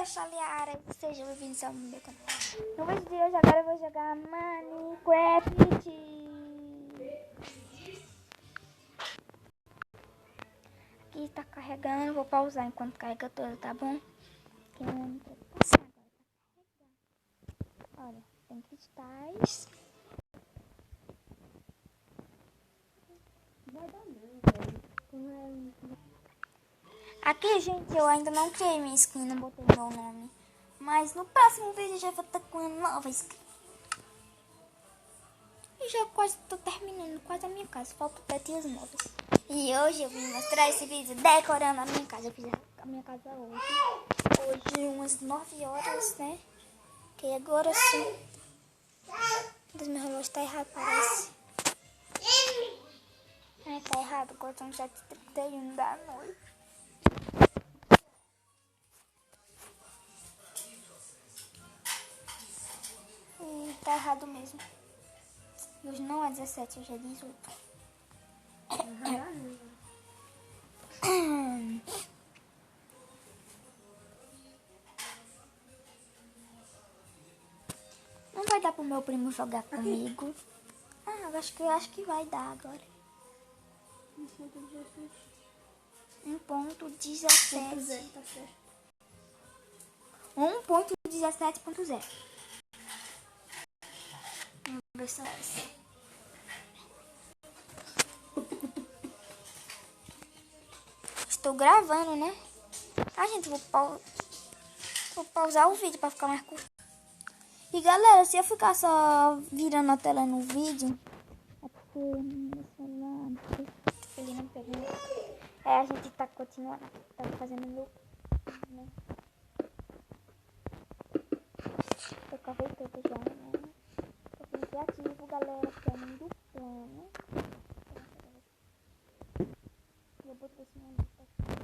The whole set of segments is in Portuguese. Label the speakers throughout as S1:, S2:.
S1: Chaleara, sejam bem-vindos ao meu canal. No vídeo de hoje agora eu vou jogar Minecraft. Aqui está carregando, vou pausar enquanto carrega todo, tá bom? Olha, tem cristais. Aqui, gente, eu ainda não criei minha skin, não botei meu nome. Mas no próximo vídeo eu já vou estar com uma nova skin. E já quase tô terminando quase a minha casa, falta até os móveis. E hoje eu vim mostrar esse vídeo decorando a minha casa. Eu fiz a minha casa hoje umas 9 horas, né? Que agora sim. Mas meu relógio tá errado, parece. Tá errado, agora são 7h31 da noite. Tá errado mesmo. Hoje não é 17, hoje é 18. Não vai dar pro meu primo jogar comigo. Eu acho que vai dar agora. 1.17. 1.17.0. Vamos ver se é essa. Estou gravando, né? Gente, vou pausar o vídeo pra ficar mais curto. E galera, se eu ficar só virando a tela no vídeo, é porque meu celular ele não pegou. A gente tá continuando, tá fazendo meu, né? Eu cavei tudo já, né? Eu fui criativo, galera, que é muito plano. E eu botei esse meu livro pra ficar lá.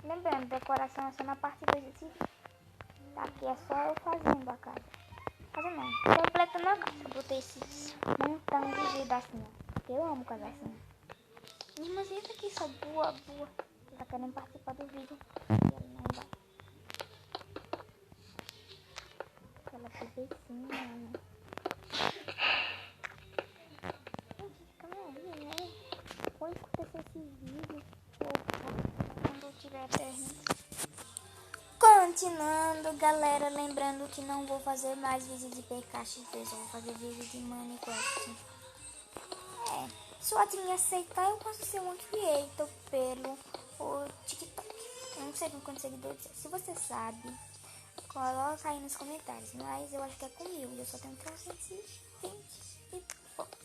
S1: Lembrando, decoração é só na parte 2 desse vídeo. Tá, aqui é só eu fazendo a casa. Fazendo não, completando a casa. Botei esses montão de vidro assim, ó. Eu amo casa assim. Mas essa aqui só boa. Tá querendo participar do vídeo. E ela não vai. Aquela bebecinha, né? Calma aí, né? Vou escutar esse vídeo. Quando eu tiver terminado. Continuando, galera, lembrando que não vou fazer mais vídeos de PKXD, eu vou fazer vídeo de Minecraft. Se o Admin aceitar, eu posso ser um creator pelo TikTok. Eu não sei com quantos seguidores. Se você sabe, coloca aí nos comentários. Mas eu acho que é comigo, eu só tenho 320 e pouco.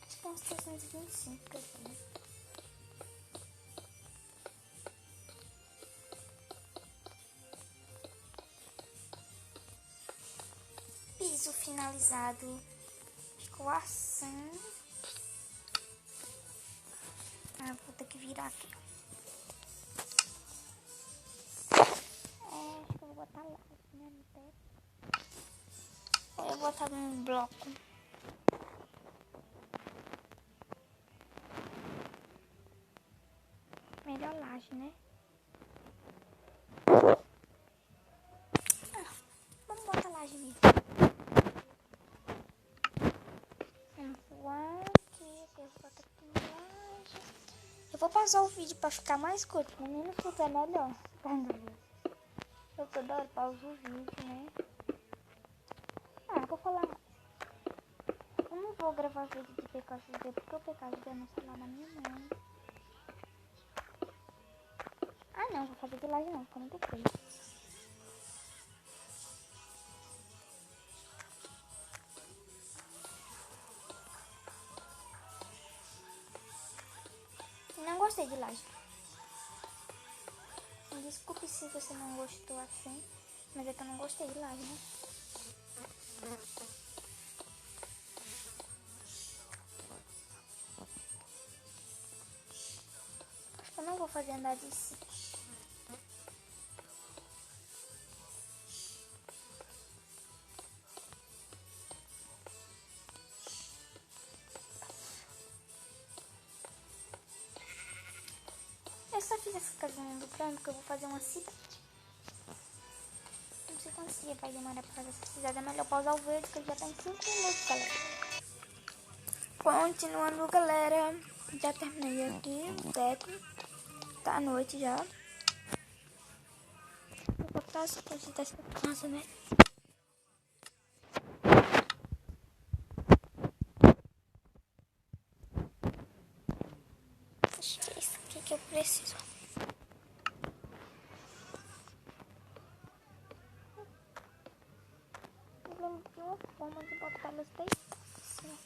S1: Acho que é uns 325 que eu tenho. Piso finalizado. Ficou assim. Vou ter que virar aqui. Acho que eu vou botar lá, né, no teto. Ou eu vou botar num bloco. Melhor laje, né? Vamos botar laje mesmo. Vamos voar aqui. Eu vou pausar o vídeo pra ficar mais curto. Pra mim não fica melhor. Eu toda hora pauso o vídeo, né? Vou falar mais. Eu não vou gravar vídeo de PKXD porque o PKXD não está lá na minha mão. Não, vou fazer de laje não, ficou muito feio. Não gostei de laje. Desculpe se você não gostou assim, mas é que eu não gostei de laje, né? Acho que eu não vou fazer andar de cima. só fiz essa casinha do plano porque eu vou fazer uma cidade. Não sei quantos dias vai demorar pra fazer essa cidade. É melhor pausar o vídeo que ele já tá em 5 minutos, galera. Continuando, galera. Já terminei aqui o teto. Tá à noite já. Vou botar as coisas dessa casa, né? Acho que é isso aqui que eu preciso. Eu lembro de uma forma de botar elas deitadas, assim.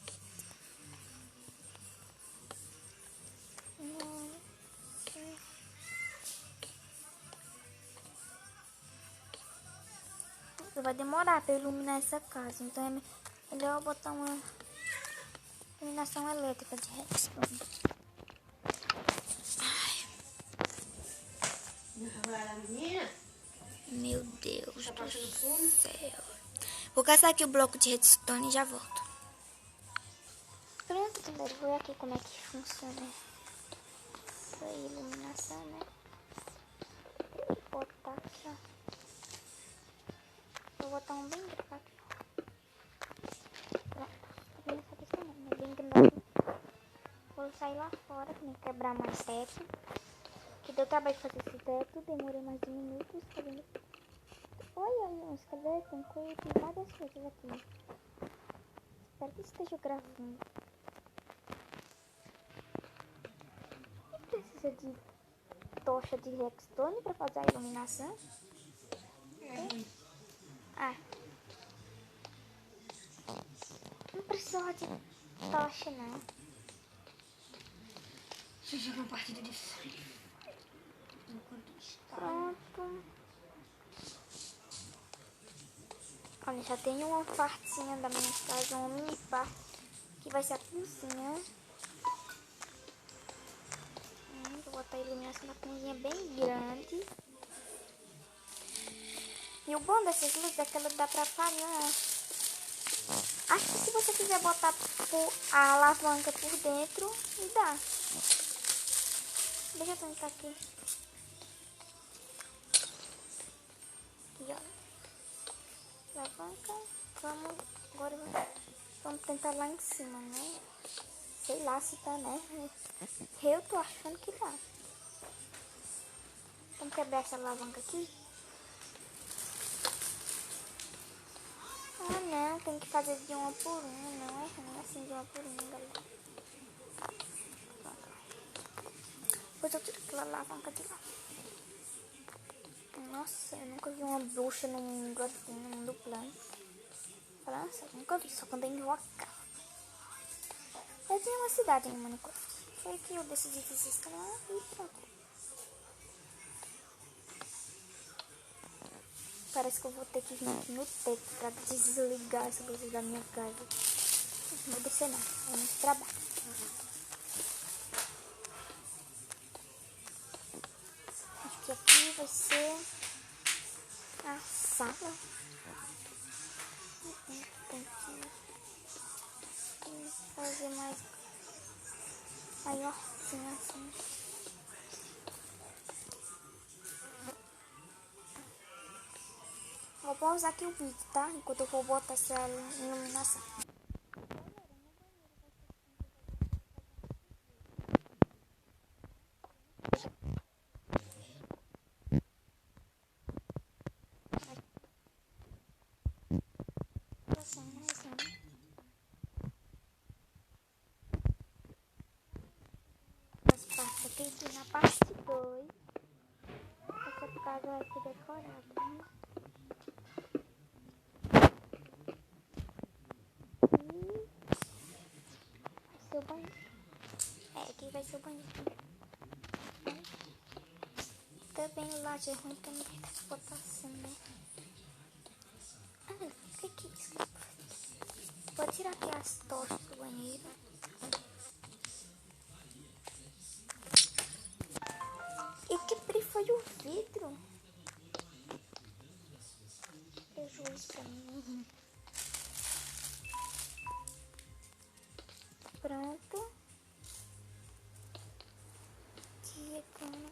S1: Vai demorar pra iluminar essa casa, então é melhor eu botar uma iluminação elétrica de redstone. Meu Deus do céu. Vou caçar aqui o bloco de redstone e já volto. Pronto, galera. Vou ver aqui como é que funciona essa iluminação, né? Vou botar aqui, ó. Vou botar um bem grande aqui, ó. Pronto. Bem grande. Vou sair lá fora, pra não quebrar mais teto. Que deu trabalho de fazer esse teto. Demorei mais de minutos fazendo. Olha, um esqueleto, um coelho, tem várias coisas aqui. Espero que esteja gravando. Precisa de tocha de redstone para fazer a iluminação? Ah. Não precisa de tocha, não.
S2: Deixa eu jogar uma partida de free.
S1: Pronto. Olha, já tem uma partezinha da minha casa, uma mini parte, que vai ser a cozinha. Vou botar a iluminação da cozinha bem grande. E o bom dessas luzes é que ela dá pra apagar. Acho que se você quiser botar a alavanca por dentro, dá. Deixa eu tentar aqui. Aqui, ó. Alavanca. Agora vamos tentar lá em cima, né? Sei lá se tá, né? Eu tô achando que dá. Vamos quebrar essa alavanca aqui. Ah, não. Tem que fazer de uma por uma, não é assim de uma por uma, galera. Depois eu tiro aquela alavanca de lá. Nossa, eu nunca vi uma bruxa no mundo assim, no mundo plano. França, nunca vi, só quando eu invocar. Eu tinha uma cidade no Minecraft. Foi que eu decidi desinstalar e pronto. Parece que eu vou ter que vir aqui no teto pra desligar essa luz da minha casa. Não vou descer não, é muito trabalho. Acho que aqui vai ser a sala. Tem que fazer mais maiorzinho assim. Vou pausar aqui o vídeo, tá? Enquanto eu vou botar essa iluminação. As partes aqui na parte 2. Essa casa vai ser decorada, né? Vai ser o banheiro. Aqui vai ser o banheiro. Também o lado é ruim também tá de botar assim, né? Ah, o que é isso? Vou tirar aqui as tochas do banheiro. E que foi o vidro? Prejuízo pra mim. Pronto. Chegando.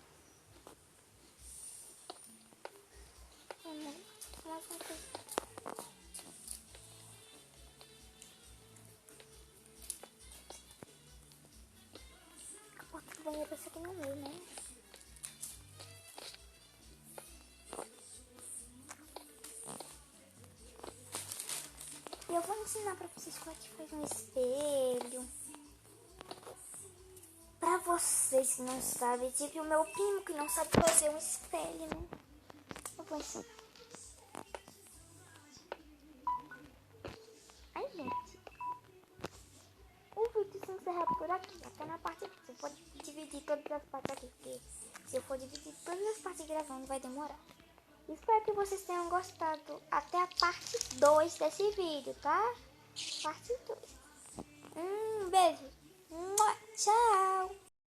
S1: só que... A porta do banheiro essa aqui no meio, né? E eu vou ensinar pra vocês como é que faz um espelho. Pra vocês que não sabem, tipo o meu primo que não sabe fazer um espelho, né? Eu vou ensinar. Ai, gente. O vídeo se encerra por aqui, até na parte aqui. Você pode dividir todas as partes aqui, porque se eu for dividir todas as partes gravando vai demorar. Espero que vocês tenham gostado até a parte 2 desse vídeo, tá? Parte 2.